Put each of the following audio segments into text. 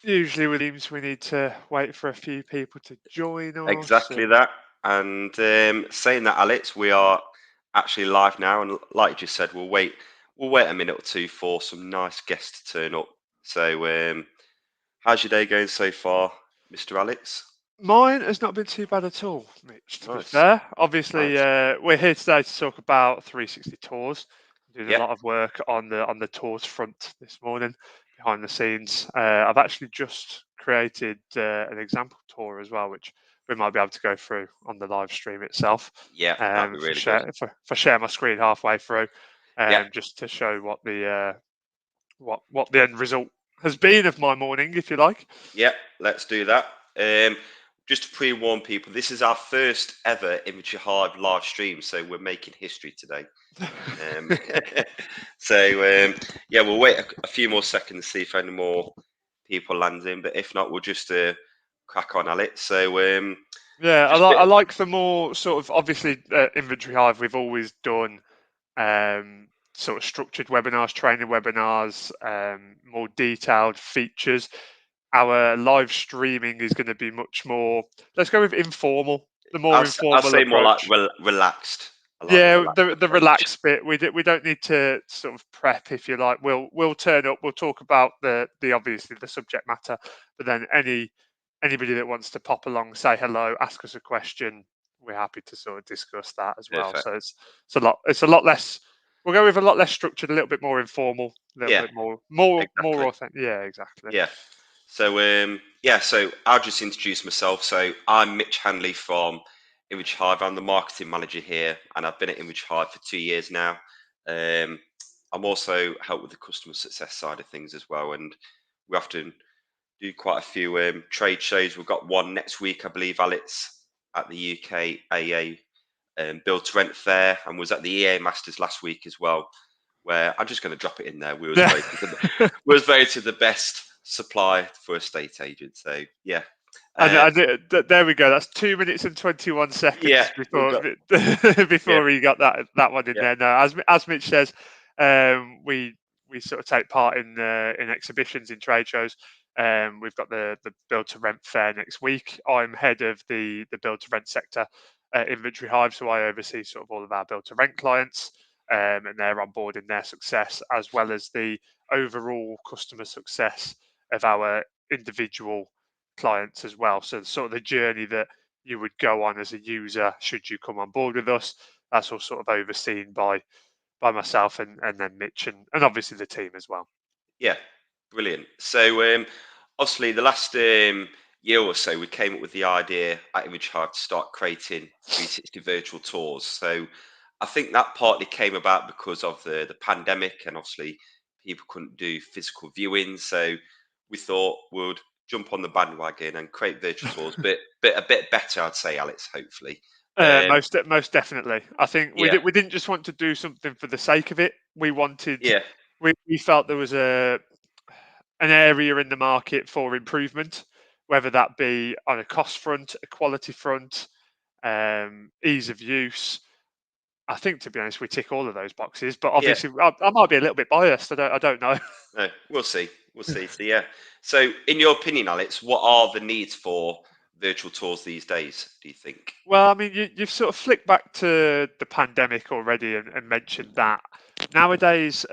Usually with teams, we need to wait for a few people to join us. Exactly that. And saying that, Alex, we are actually live now, and like you just said, we'll wait a minute or two for some nice guests to turn up. So, how's your day going so far, Mr. Alex? Mine has not been too bad at all, Mitch, to be Nice, fair. Obviously, nice. we're here today to talk about 360 tours. Doing a Yeah, lot of work on the tours front this morning, behind the scenes. I've actually just created an example tour as well, which we might be able to go through on the live stream itself. yeah, that'd be If I really good. share if I share my screen halfway through, Yeah, just to show what the end result has been of my morning, if you like. yeah, let's do that. Um, just to pre-warn people, this is our first ever Image Hive live stream, so we're making history today. Um, so yeah, we'll wait a few more seconds to see if any more people land in, but if not, we'll just crack on, Alex. So Yeah, just I bit, like the more sort of obviously inventory hive. We've always done sort of structured webinars, training webinars, more detailed features. Our live streaming is going to be much more. Let's go with informal. The more I'll informal say more like approach. relaxed. I like the Yeah, relaxed the approach. relaxed bit. We don't need to sort of prep, if you like. We'll turn up. We'll talk about the obviously the subject matter, but then anybody that wants to pop along, say hello, ask us a question, we're happy to sort of discuss that as well. Perfect. So it's a lot less. We'll go with a lot less structured, a little bit more informal, a little Yeah, bit more exactly. authentic. Yeah, exactly. Yeah. So yeah, so I'll just introduce myself. So I'm Mitch Hanley from Image Hive. I'm the marketing manager here, and I've been at Image Hive for 2 years now. Um, I'm also help with the customer success side of things as well, and we often do quite a few trade shows. We've got one next week, I believe, Alex, at the UK AA Build to Rent Fair, and was at the EA Masters last week as well. Where I'm just going to drop it in there. Yeah. We was voted the best supply for estate agents. So yeah, uh, There we go. That's 2 minutes and 21 yeah, seconds we've before got yeah, before he got that one in yeah, there. No, as Mitch says, we sort of take part in exhibitions, in trade shows. We've got the build to rent fair next week. I'm head of the build to rent sector at Inventory Hive, so I oversee sort of all of our build to rent clients, and they're on board in their success, as well as the overall customer success of our individual clients as well. So sort of the journey that you would go on as a user should you come on board with us, that's all sort of overseen by myself and then Mitch and obviously the team as well. yeah, brilliant. So obviously, the last year or so, we came up with the idea at Image Hive to start creating 360 virtual tours. So I think that partly came about because of the pandemic, and obviously people couldn't do physical viewings. So we thought we'd jump on the bandwagon and create virtual tours, but a bit better, I'd say, Alex. Hopefully, um, Most definitely. I think yeah, we didn't just want to do something for the sake of it. We wanted yeah, we felt there was an area in the market for improvement, whether that be on a cost front, a quality front, ease of use. I think, to be honest, we tick all of those boxes. But yeah. obviously, I might be a little bit biased. I don't know. No, we'll see. We'll see. So yeah. So in your opinion, Alex, what are the needs for virtual tours these days, do you think? Well, I mean, you've sort of flicked back to the pandemic already and mentioned that nowadays,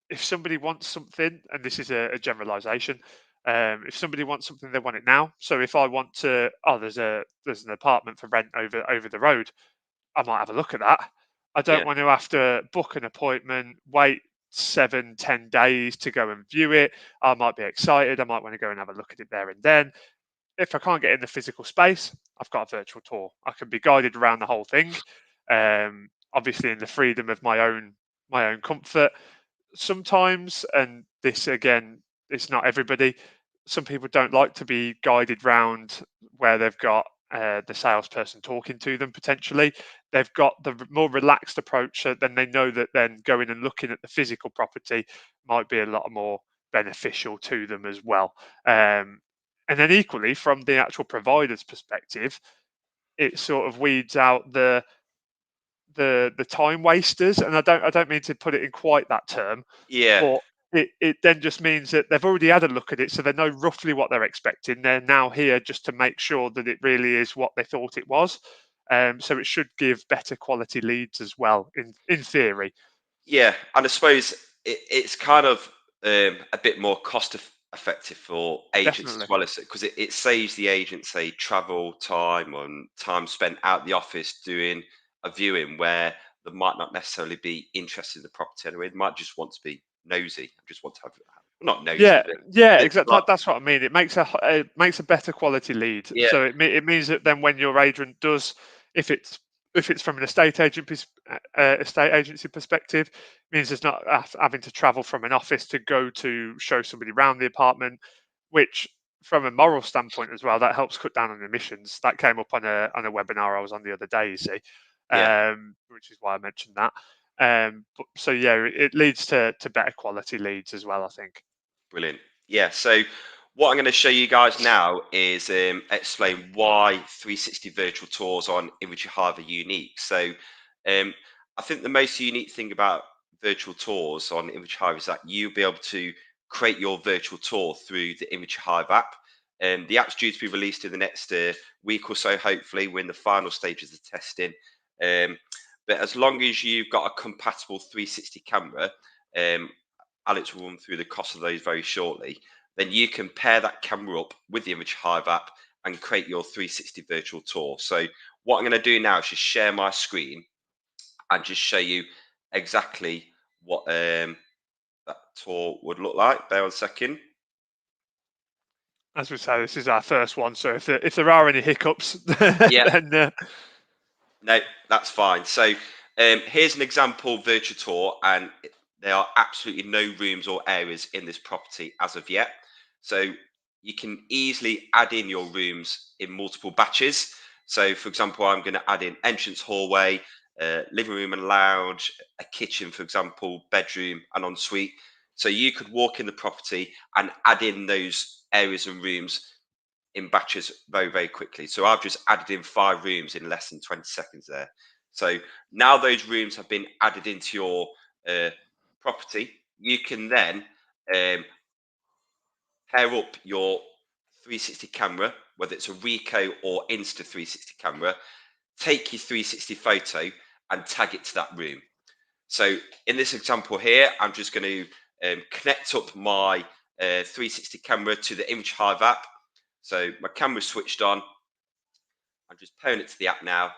if somebody wants something, and this is a generalization, if somebody wants something, they want it now. So if I want to, oh, there's an apartment for rent over the road, I might have a look at that. I don't Yeah, want to have to book an appointment, wait 7, 10 days to go and view it. I might be excited. I might want to go and have a look at it there and then. If I can't get in the physical space, I've got a virtual tour. I can be guided around the whole thing, obviously in the freedom of my own comfort. Sometimes, and this again, it's not everybody. Some people don't like to be guided round where they've got the salesperson talking to them. Potentially, they've got the more relaxed approach, so then they know that then going and looking at the physical property might be a lot more beneficial to them as well. And then equally, from the actual provider's perspective, it sort of weeds out the time wasters. And I don't mean to put it in quite that term, yeah, but it then just means that they've already had a look at it, so they know roughly what they're expecting. They're now here just to make sure that it really is what they thought it was. So it should give better quality leads as well, in theory. Yeah, and I suppose it's kind of a bit more effective for agents as Definitely. well, as because it saves the agents say travel time and time spent out the office doing a viewing where they might not necessarily be interested in the property anyway. They might just want to be nosy, just want to have not nosy, Yeah, but yeah, it's exactly. like That's what I mean. It makes it makes a better quality lead. yeah, So it means that then when your agent does, if it's if it's from an estate agency perspective, means there's not having to travel from an office to go to show somebody around the apartment, which from a moral standpoint as well, that helps cut down on emissions. That came up on a webinar I was on the other day, you see, yeah. which is why I mentioned that. So yeah, it leads to better quality leads as well, I think. Brilliant. Yeah. So what I'm going to show you guys now is explain why 360 virtual tours on Inventory Hive are unique. So I think the most unique thing about virtual tours on Inventory Hive is that you'll be able to create your virtual tour through the Inventory Hive app. The app's due to be released in the next week or so. Hopefully, we're in the final stages of testing. Um, but as long as you've got a compatible 360 camera, um, Alex will run through the cost of those very shortly. Then you can pair that camera up with the Image Hive app and create your 360 virtual tour. So what I'm going to do now is just share my screen and just show you exactly what that tour would look like. Bear 1 second. As we say, this is our first one, so if there are any hiccups, Yeah, then no, that's fine. So here's an example virtual tour, and there are absolutely no rooms or areas in this property as of yet. So you can easily add in your rooms in multiple batches. So, for example, I'm going to add in entrance hallway, living room and lounge, a kitchen, for example, bedroom and ensuite. So you could walk in the property and add in those areas and rooms in batches very, very quickly. So I've just added in 5 rooms in less than 20 seconds there. So now those rooms have been added into your property, you can then pair up your 360 camera, whether it's a Ricoh or Insta 360 camera, take your 360 photo and tag it to that room. So in this example here, I'm just going to connect up my 360 camera to the Image Hive app. So my camera's switched on. I'm just pairing it to the app now.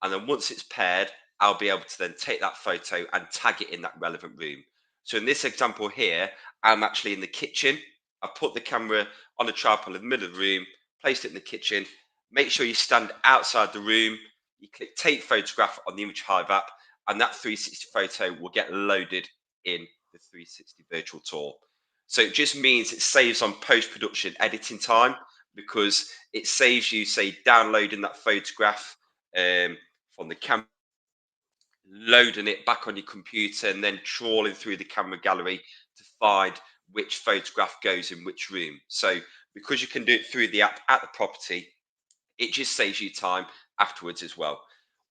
And then once it's paired, I'll be able to then take that photo and tag it in that relevant room. So in this example here, I'm actually in the kitchen. I put the camera on a tripod in the middle of the room, placed it in the kitchen. Make sure you stand outside the room. You click take photograph on the Image Hive app, and that 360 photo will get loaded in the 360 virtual tour. So it just means it saves on post-production editing time, because it saves you, say, downloading that photograph from the camera, loading it back on your computer, and then trawling through the camera gallery to find which photograph goes in which room. So because you can do it through the app at the property, it just saves you time afterwards as well.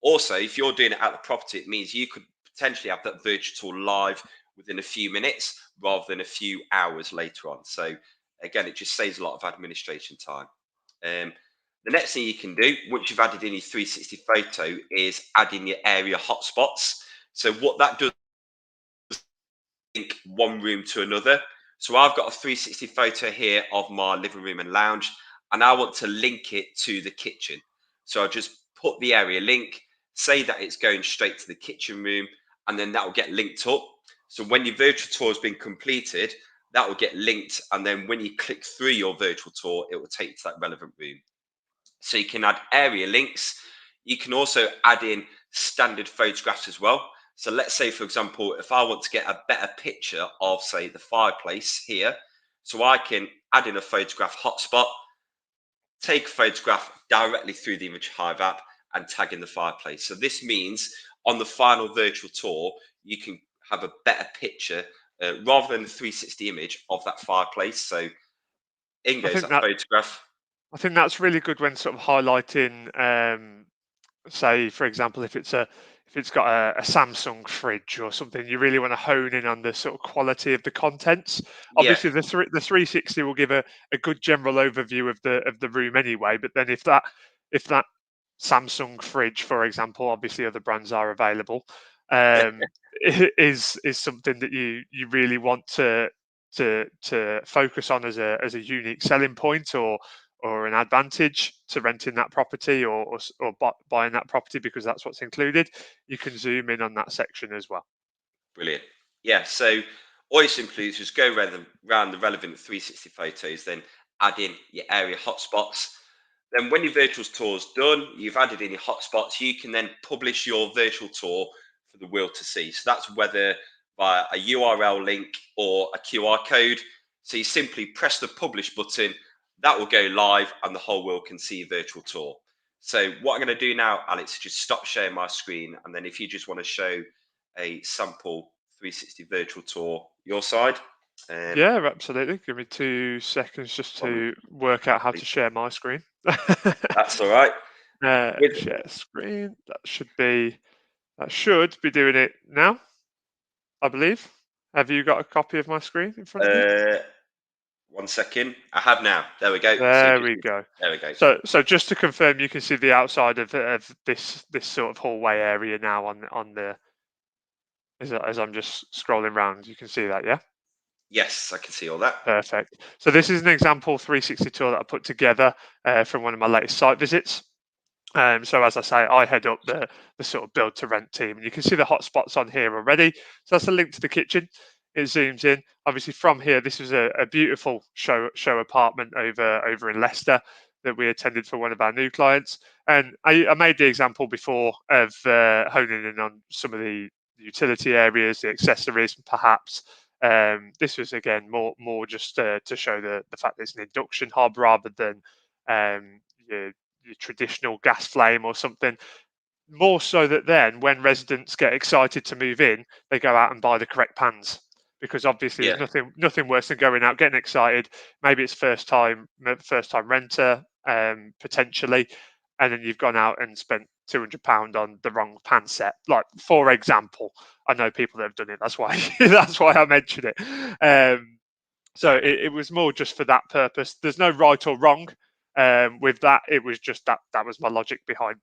Also, if you're doing it at the property, it means you could potentially have that virtual tour live within a few minutes rather than a few hours later on. So again, it just saves a lot of administration time. Um, the next thing you can do once you've added in your 360 photo is add in your area hotspots. So what that does is link one room to another. So I've got a 360 photo here of my living room and lounge, and I want to link it to the kitchen. So I just put the area link, say that it's going straight to the kitchen room, and then that will get linked up. So when your virtual tour has been completed, that will get linked, and then when you click through your virtual tour, it will take you to that relevant room. So you can add area links. You can also add in standard photographs as well. So let's say, for example, if I want to get a better picture of, say, the fireplace here, so I can add in a photograph hotspot, take a photograph directly through the Image Hive app and tag in the fireplace. So this means on the final virtual tour, you can have a better picture rather than the 360 image of that fireplace. So in I goes think that photograph. I think that's really good when sort of highlighting, say, for example, if it's got a Samsung fridge or something, you really want to hone in on the sort of quality of the contents. Yeah, Obviously, the 360 will give a good general overview of the room anyway. But then if that Samsung fridge, for example, obviously other brands are available, is something that you really want to focus on as a unique selling point or an advantage to renting that property or buying that property because that's what's included. You can zoom in on that section as well. brilliant. Yeah, so all you simply do is just go around the relevant 360 photos, then add in your area hotspots. Then when your virtual tour's done, you've added in your hotspots, you can then publish your virtual tour for the world to see. So that's whether via a URL link or a QR code. So you simply press the publish button, that will go live and the whole world can see your virtual tour. So what I'm going to do now, Alex, is just stop sharing my screen. And then if you just want to show a sample 360 virtual tour your side. Yeah, absolutely. Give me 2 seconds just One to work out how minute. to share my screen. That's all right. With Share screen. That should be doing it now, I believe. Have you got a copy of my screen in front of you? uh, 1 second. I have now. There we go. So There just we go. there we go. So just to confirm, you can see the outside of this sort of hallway area now on the as I'm just scrolling around. You can see that, yeah? Yes, I can see all that. Perfect. So this is an example 360 tour that I put together from one of my latest site visits. So as I say, I head up the sort of build to rent team, and you can see the hotspots on here already. So that's a link to the kitchen. It zooms in. Obviously, from here, this was a beautiful show apartment over in Leicester that we attended for one of our new clients. And I made the example before of honing in on some of the utility areas, the accessories, perhaps. This was again more just to show the fact that it's an induction hob rather than your traditional gas flame or something. More so that then, when residents get excited to move in, they go out and buy the correct pans because obviously Yeah, there's nothing worse than going out, getting excited. Maybe it's first time renter potentially, and then you've gone out and spent £200 on the wrong pan set. Like for example, I know people that have done it. That's why that's why I mentioned it. So it was more just for that purpose. There's no right or wrong with that. It was just that was my logic behind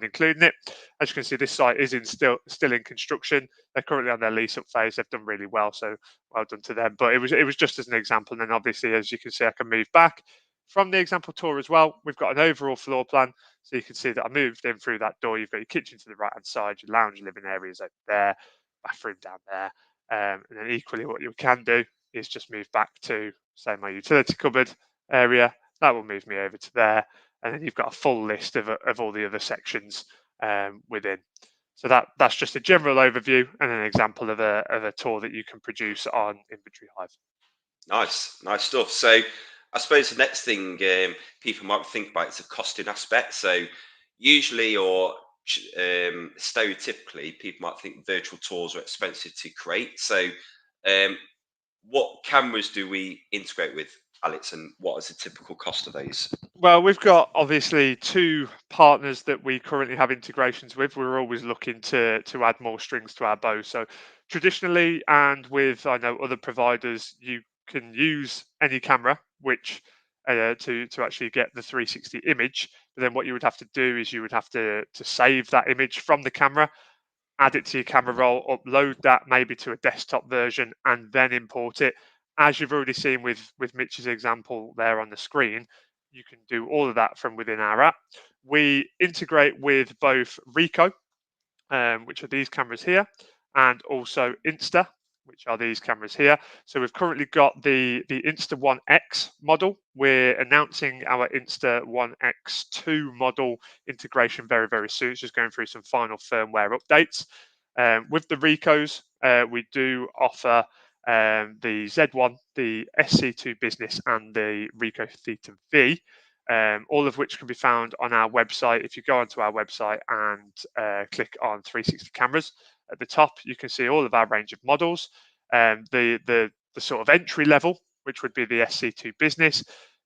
including it. As you can see, this site is still in construction. They're currently on their lease up phase. They've done really well, so well done to them. But it was just as an example. And then obviously, as you can see, I can move back from the example tour as well. We've got an overall floor plan, so you can see that I moved in through that door. You've got your kitchen to the right hand side, your lounge living areas over there, bathroom down there, and then equally what you can do is just move back to, say, my utility cupboard area. That will move me over to there. And then you've got a full list of all the other sections within. So that's just a general overview and an example of a tour that you can produce on Inventory Hive. nice stuff. So I suppose the next thing people might think about is the costing aspect. So usually or stereotypically, people might think virtual tours are expensive to create. So um, what cameras do we integrate with, Alex, and what is the typical cost of those? Well, we've got obviously two partners that we currently have integrations with. We're always looking to add more strings to our bow. So traditionally, and with I know other providers, you can use any camera, which to actually get the 360 image. But then what you would have to do is you would have to save that image from the camera, add it to your camera roll, upload that maybe to a desktop version, and then import it. As you've already seen with Mitch's example there on the screen, you can do all of that from within our app. We integrate with both Ricoh, which are these cameras here, and also Insta, which are these cameras here. So we've currently got the Insta One X model. We're announcing our Insta One X2 model integration very soon. It's just going through some final firmware updates. With the Ricohs, we do offer the Z1, the SC2 Business, and the Ricoh Theta V. All of which can be found on our website. If you go onto our website and click on 360 cameras at the top, you can see all of our range of models. The sort of entry level, which would be the SC2 Business,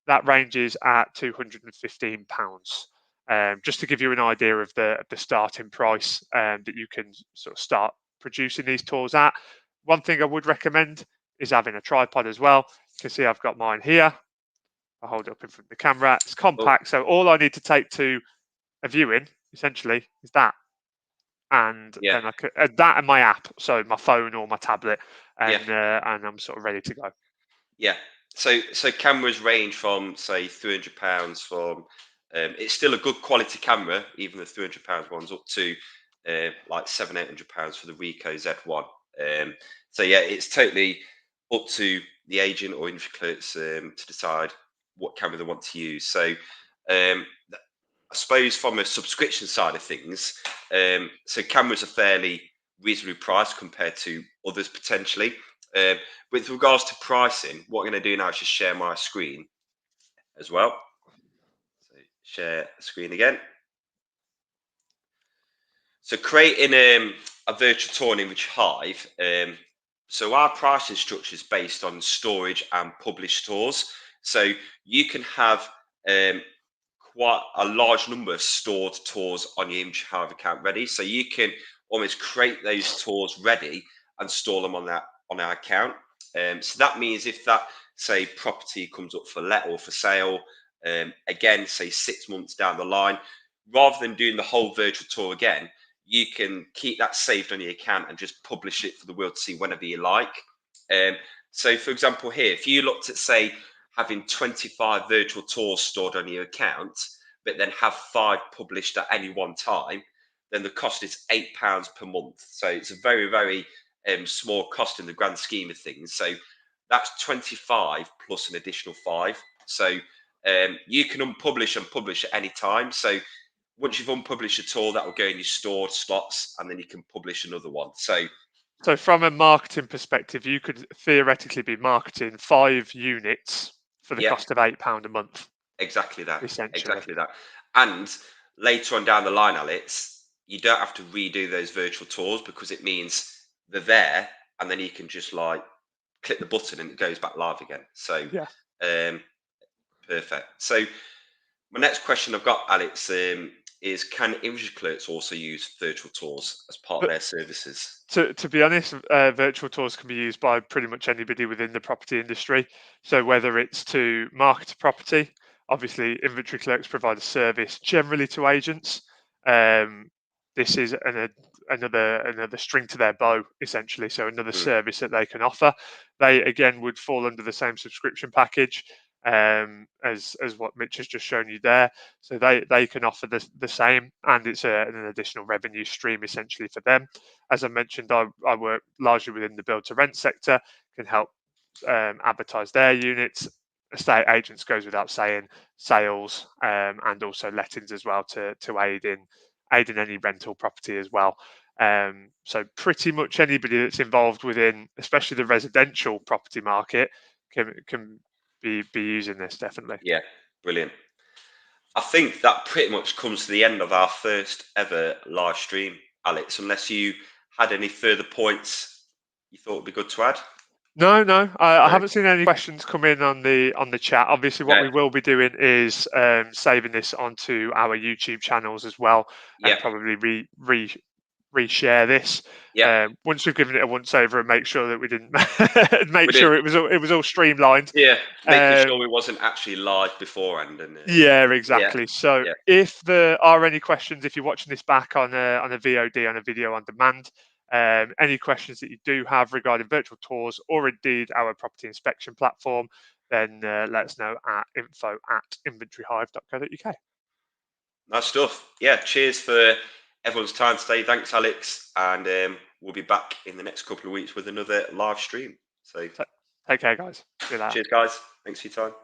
that ranges at £215. just to give you an idea of the starting price that you can sort of start producing these tours at. One thing I would recommend is having a tripod as well. You can see I've got mine here. I hold it up in front of the camera. It's Oh, compact, so all I need to take to a viewing essentially is that, and yeah, then I could that and my app, so my phone or my tablet, yeah, and I'm sort of ready to go. yeah. So cameras range from say £300 from it's still a good quality camera, even the £300 ones, up to like £700-800 for the Ricoh Z1. So yeah, it's totally up to the agent or inventory clerks to decide what camera they want to use. So I suppose from a subscription side of things, so cameras are fairly reasonably priced compared to others potentially. Um, with regards to pricing, what I'm going to do now is just share my screen as well. So share screen again. So creating a virtual tour in Image Hive. So our pricing structure is based on storage and published tours. So you can have quite a large number of stored tours on your Image Hive account ready. So you can almost create those tours ready and store them on our account. So that means if that say property comes up for let or for sale, again say 6 months down the line, rather than doing the whole virtual tour again, you can keep that saved on your account and just publish it for the world to see whenever you like. So for example here, if you looked at say having 25 virtual tours stored on your account, but then have 5 published at any one time, then the cost is £8 per month. So it's a very, very small cost in the grand scheme of things. So that's 25 plus an additional 5. So you can unpublish and publish at any time. So once you've unpublished a tour, that will go in your stored slots, and then you can publish another one. So from a marketing perspective, you could theoretically be marketing 5 units for the yeah, cost of £8 a month, exactly that. essentially. Exactly that. And later on down the line, Alex, you don't have to redo those virtual tours because it means they're there, and then you can just like click the button and it goes back live again. So Yeah. um, perfect. So my next question I've got, Alex, is can inventory clerks also use virtual tours as part of But their services? to be honest, virtual tours can be used by pretty much anybody within the property industry. So whether it's to market a property, obviously inventory clerks provide a service generally to agents. Um, this is another string to their bow, essentially. So another Mm, service that they can offer. They again would fall under the same subscription package as what Mitch has just shown you there. So they can offer the same, and it's an additional revenue stream essentially for them. As I mentioned, I work largely within the build to rent sector, can help advertise their units. Estate agents goes without saying, sales and also lettings as well to aid in any rental property as well. So pretty much anybody that's involved within, especially the residential property market, can be using this definitely. yeah, brilliant. I think that pretty much comes to the end of our first ever live stream, Alex, unless you had any further points you thought would be good to add. No, no, I No, haven't seen any questions come in on the chat. Obviously, what no, we will be doing is saving this onto our YouTube channels as well, yeah, and probably reshare this. yeah. Once we've given it a once over and make sure that we didn't We make did, sure it was all streamlined. yeah, making sure Um, we wasn't actually live beforehand, and yeah, yeah, exactly. So yeah. if there are any questions, if you're watching this back on a VOD, on a video on demand, any questions that you do have regarding virtual tours or indeed our property inspection platform, then let us know at info@inventoryhive.co.uk. Nice stuff. Yeah, cheers for everyone's time today. Thanks, Alex. And we'll be back in the next couple of weeks with another live stream. So So take care, guys. See you later. cheers, guys. Thanks for your time.